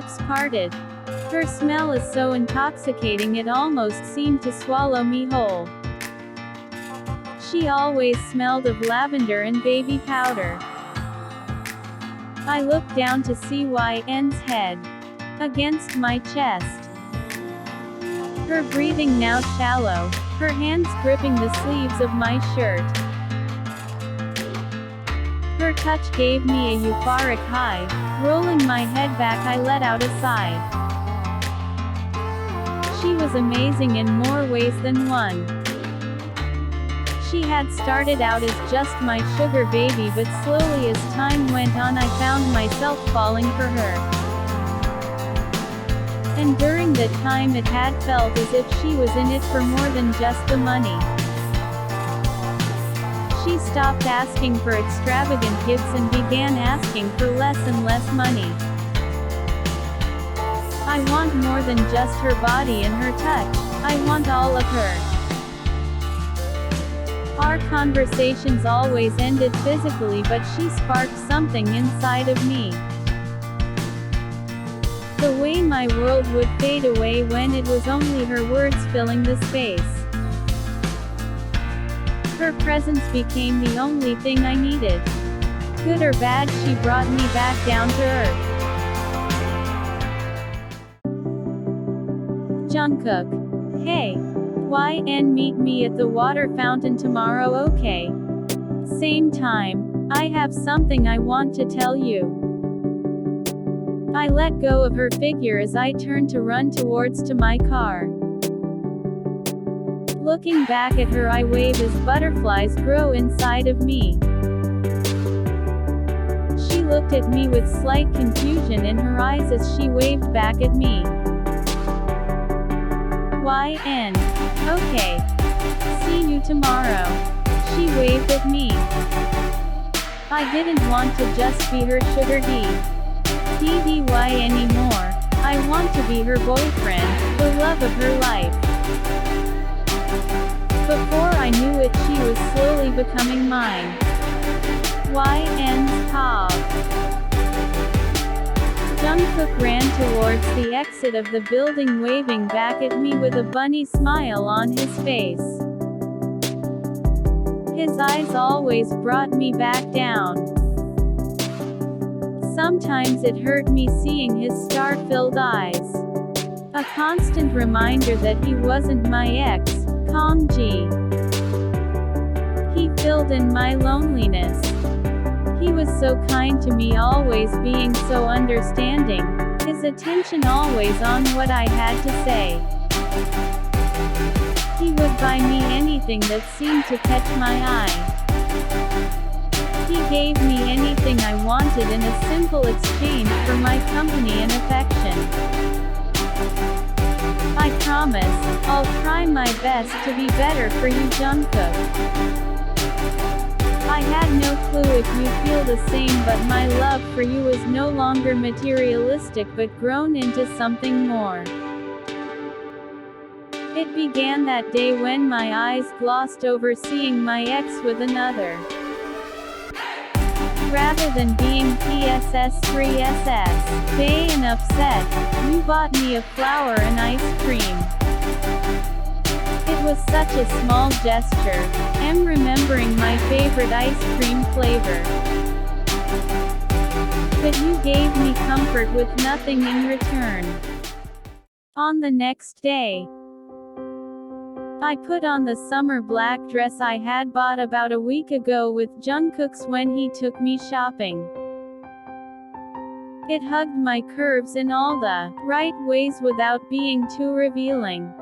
lips parted. Her smell is so intoxicating it almost seemed to swallow me whole. She always smelled of lavender and baby powder. I looked down to see 𝚤's head against my chest. Her breathing now shallow, her hands gripping the sleeves of my shirt. Her touch gave me a euphoric high. Rolling my head back I let out a sigh. She was amazing in more ways than one. She had started out as just my sugar baby, but slowly as time went on I found myself falling for her. And during that time it had felt as if she was in it for more than just the money. She stopped asking for extravagant gifts and began asking for less and less money. I want more than just her body and her touch. I want all of her. Our conversations always ended physically, but she sparked something inside of me. The way my world would fade away when it was only her words filling the space. Her presence became the only thing I needed. Good or bad, she brought me back down to earth. Jungkook. Hey. 𝚤 meet me at the water fountain tomorrow, okay? Same time. I have something I want to tell you. I let go of her figure as I turned to run to my car. Looking back at her I wave as butterflies grow inside of me. She looked at me with slight confusion in her eyes as she waved back at me. 𝚤. Okay. See you tomorrow. She waved at me. I didn't want to just be her sugar D4ddy anymore. I want to be her boyfriend, the love of her life. Before I knew it, she was slowly becoming mine. 𝚤. Jungkook ran towards the exit of the building waving back at me with a bunny smile on his face. His eyes always brought me back down. Sometimes it hurt me seeing his star-filled eyes. A constant reminder that he wasn't my ex, 𝚁𝚃. He filled in my loneliness. He was so kind to me, always being so understanding, his attention always on what I had to say. He would buy me anything that seemed to catch my eye. He gave me anything I wanted in a simple exchange for my company and affection. I promise, I'll try my best to be better for you, Jungkook. I had no clue if you feel the same, but my love for you is no longer materialistic but grown into something more. It began that day when my eyes glossed over seeing my ex with another. Rather than being K.ss3d and upset, you bought me a flower and ice cream. It was such a small gesture. I'm remembering my favorite ice cream flavor. But you gave me comfort with nothing in return. On the next day, I put on the summer black dress I had bought about a week ago with Jungkook's when he took me shopping. It hugged my curves in all the right ways without being too revealing.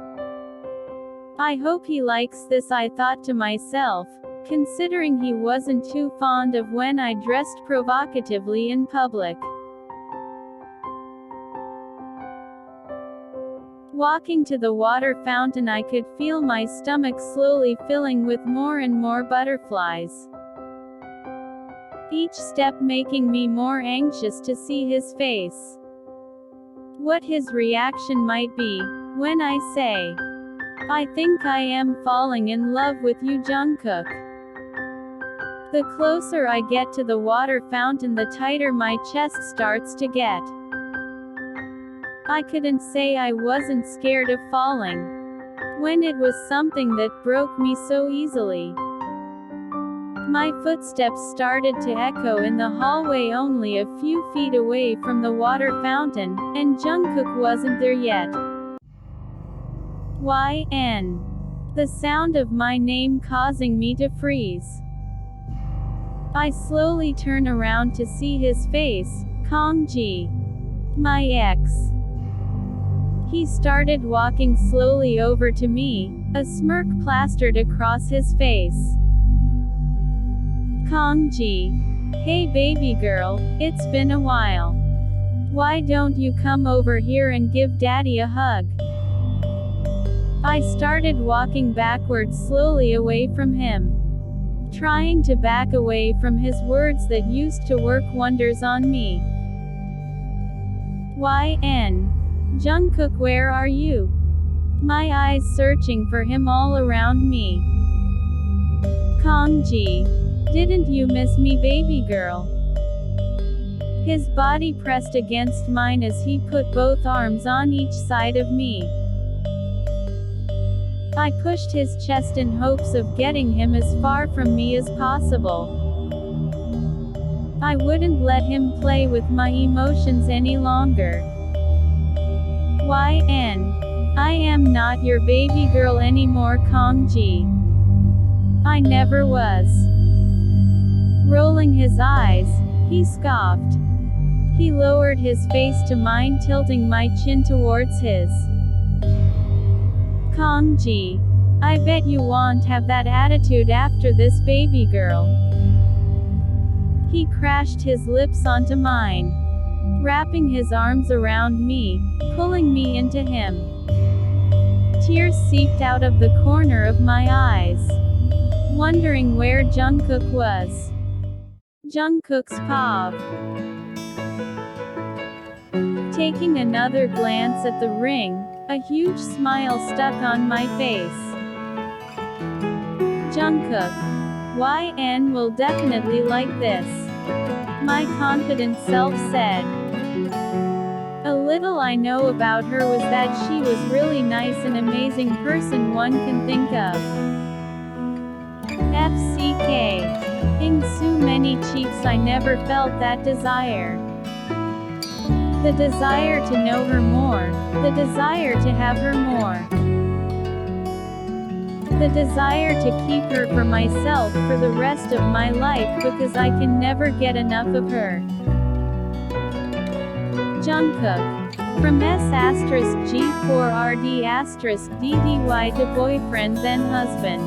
I hope he likes this, I thought to myself, considering he wasn't too fond of when I dressed provocatively in public. Walking to the water fountain I could feel my stomach slowly filling with more and more butterflies. Each step making me more anxious to see his face. What his reaction might be when I say, I think I am falling in love with you, Jungkook. The closer I get to the water fountain, the tighter my chest starts to get. I couldn't say I wasn't scared of falling, when it was something that broke me so easily. My footsteps started to echo in the hallway only a few feet away from the water fountain, and Jungkook wasn't there yet. YN. The sound of my name causing me to freeze. I slowly turn around to see his face, Kongji. My ex. He started walking slowly over to me, a smirk plastered across his face. Kongji. Hey baby girl, it's been a while. Why don't you come over here and give daddy a hug? I started walking backwards slowly away from him, trying to back away from his words that used to work wonders on me. YN. Jungkook, where are you? My eyes searching for him all around me. Kongji. Didn't you miss me baby girl? His body pressed against mine as he put both arms on each side of me. I pushed his chest in hopes of getting him as far from me as possible. I wouldn't let him play with my emotions any longer. YN. I am not your baby girl anymore, Kongji. I never was. Rolling his eyes, he scoffed. He lowered his face to mine, tilting my chin towards his. Kongji. I bet you won't have that attitude after this baby girl. He crashed his lips onto mine, wrapping his arms around me, pulling me into him. Tears seeped out of the corner of my eyes, wondering where Jungkook was. Jungkook's POV. Taking another glance at the ring, a huge smile stuck on my face. Jungkook. YN will definitely like this, my confident self said. A little I know about her was that she was really nice and amazing person one can think of. FCK. In so many cheeks I never felt that desire. The desire to know her more, the desire to have her more. The desire to keep her for myself for the rest of my life because I can never get enough of her. Jungkook. From 𝑠*G4r 𝐷*dy to boyfriend then husband.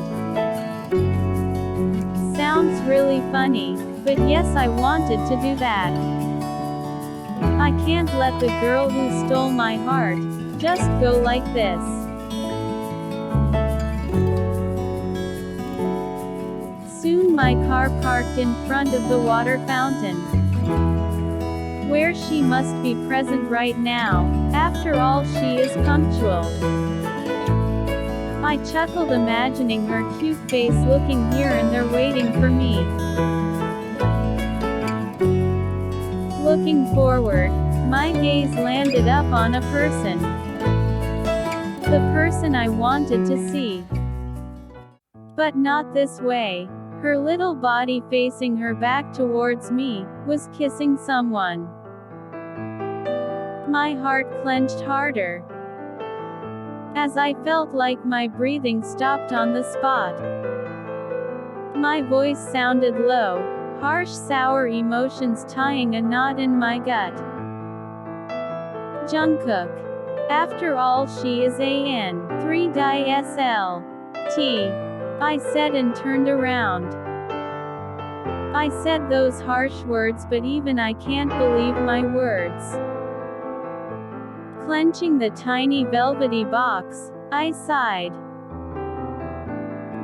Sounds really funny, but yes, I wanted to do that. I can't let the girl who stole my heart just go like this. Soon my car parked in front of the water fountain, where she must be present right now. After all, she is punctual. I chuckled imagining her cute face looking here and there waiting for me. Looking forward, my gaze landed up on a person. The person I wanted to see. But not this way. Her little body facing her back towards me, was kissing someone. My heart clenched harder, as I felt like my breathing stopped on the spot. My voice sounded low, harsh, sour emotions tying a knot in my gut. Jungkook. After all, she is an 3-ddy SLT. I said and turned around. I said those harsh words, but even I can't believe my words. Clenching the tiny velvety box, I sighed.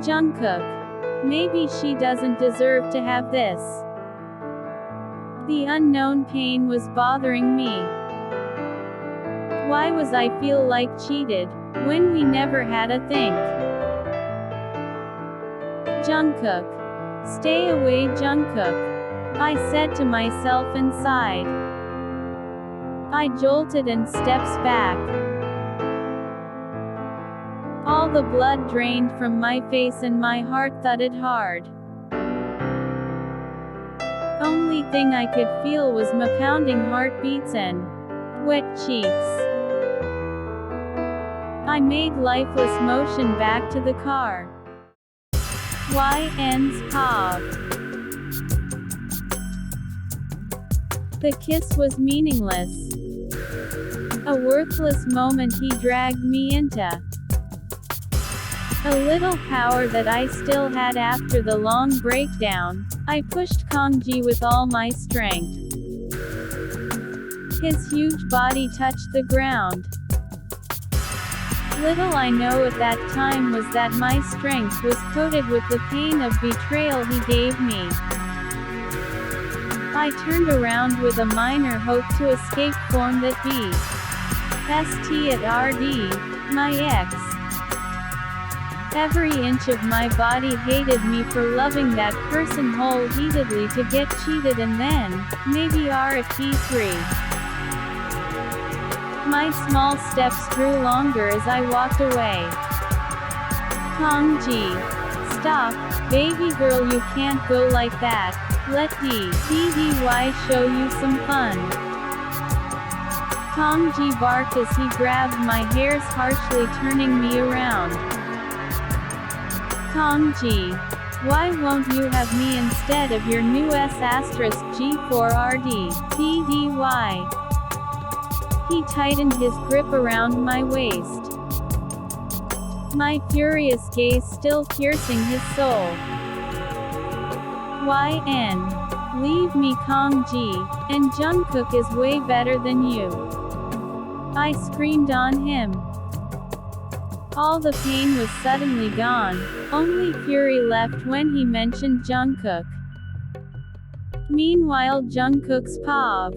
Jungkook. Maybe she doesn't deserve to have this. The unknown pain was bothering me. Why was I feel like cheated, when we never had a thing? Jungkook. Stay away, Jungkook. I said to myself inside. I jolted and steps back. All the blood drained from my face and my heart thudded hard. Only thing I could feel was my pounding heartbeats and wet cheeks. I made lifeless motion back to the car. 𝚁𝙗𝚂𝚗. The kiss was meaningless. A worthless moment he dragged me into. A little power that I still had after the long breakdown, I pushed Kangji with all my strength. His huge body touched the ground. Little I know at that time was that my strength was coated with the pain of betrayal he gave me. I turned around with a minor hope to escape form that 𝚁𝙸𝚂𝙗, my ex. Every inch of my body hated me for loving that person wholeheartedly to get cheated and then, maybe 𝚁𝙸𝚃. My small steps grew longer as I walked away. Kangji. Stop, baby girl, you can't go like that. Let 𝙿𝙸𝚂 show you some fun. Kangji barked as he grabbed my hairs, harshly turning me around. Kangji. Why won't you have me instead of your new 𝑠*G4rd, He tightened his grip around my waist. My furious gaze still piercing his soul. YN. Leave me, Kangji, and Jungkook is way better than you. I screamed on him. All the pain was suddenly gone, only fury left when he mentioned Jungkook. Meanwhile, Jungkook's POV.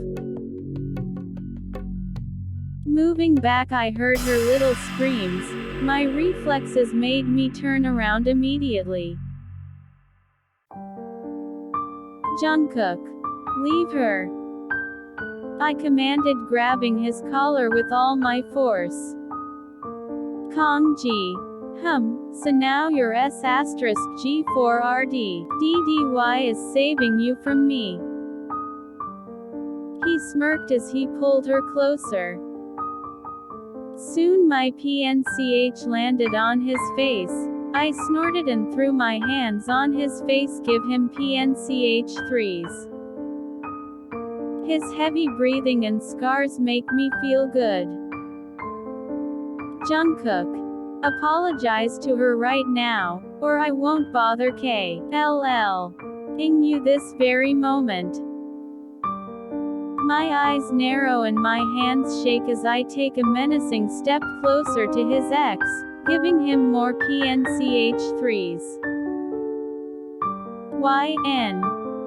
Moving back, I heard her little screams. My reflexes made me turn around immediately. Jungkook. Leave her. I commanded, grabbing his collar with all my force. Kangji. So now your 𝑠*G4rd, 𝙵𝙴𝚃 is saving you from me. He smirked as he pulled her closer. Soon my 𝚃𝚃 landed on his face. I snorted and threw my hands on his face, give him 𝚃𝚃3s. His heavy breathing and scars make me feel good. Jungkook. Apologize to her right now, or I won't bother 𝚁𝚃 you this very moment. My eyes narrow and my hands shake as I take a menacing step closer to his ex, giving him more 𝚃𝚃3s. YN.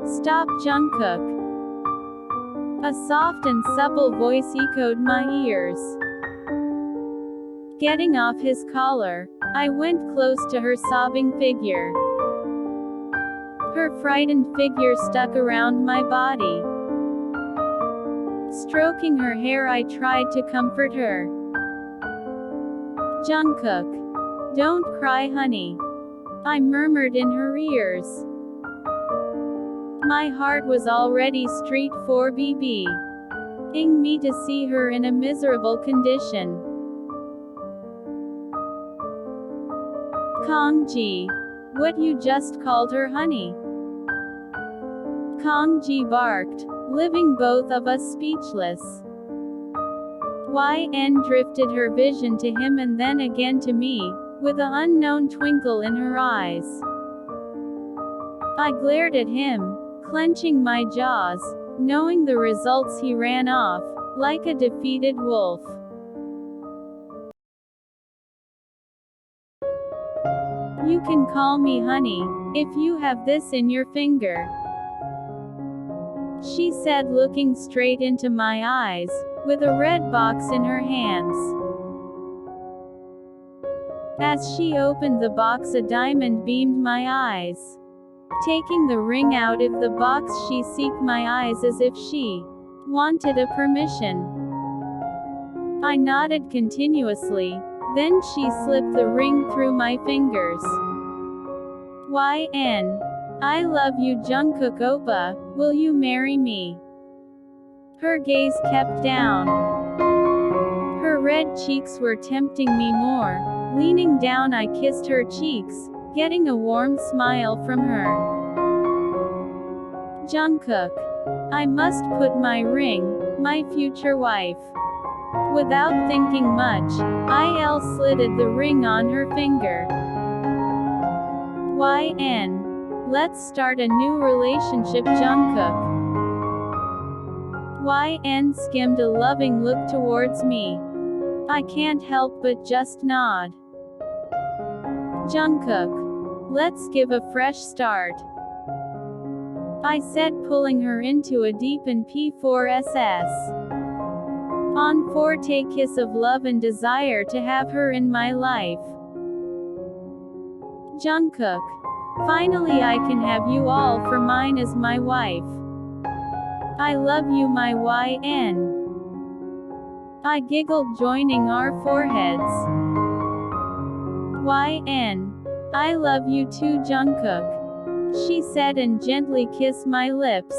Stop, Jungkook. A soft and supple voice echoed my ears. Getting off his collar, I went close to her sobbing figure. Her frightened figure stuck around my body. Stroking her hair, I tried to comfort her. Jungkook. Don't cry, honey. I murmured in her ears. My heart was already street 4BB-ing me to see her in a miserable condition. Kangji. What, you just called her honey? Kangji barked, leaving both of us speechless. YN drifted her vision to him and then again to me, with an unknown twinkle in her eyes. I glared at him, clenching my jaws, knowing the results. He ran off, like a defeated wolf. You can call me honey, if you have this in your finger, she said, looking straight into my eyes, with a red box in her hands. As she opened the box, a diamond beamed my eyes. Taking the ring out of the box, she seeked my eyes as if she wanted a permission. I nodded continuously. Then she slipped the ring through my fingers. YN. I love you Jungkook oppa, will you marry me? Her gaze kept down. Her red cheeks were tempting me more. Leaning down I kissed her cheeks, getting a warm smile from her. Jungkook. I must put my ring, my future wife. Without thinking much, I slid the ring on her finger. YN. Let's start a new relationship Jungkook. YN skimmed a loving look towards me. I can't help but just nod. Jungkook. Let's give a fresh start. I said, pulling her into a deep and P4SS. On forte kiss of love and desire to have her in my life. Jungkook. Finally I can have you all for mine as my wife. I love you my YN. I giggled joining our foreheads. YN. I love you too Jungkook. She said and gently kissed my lips.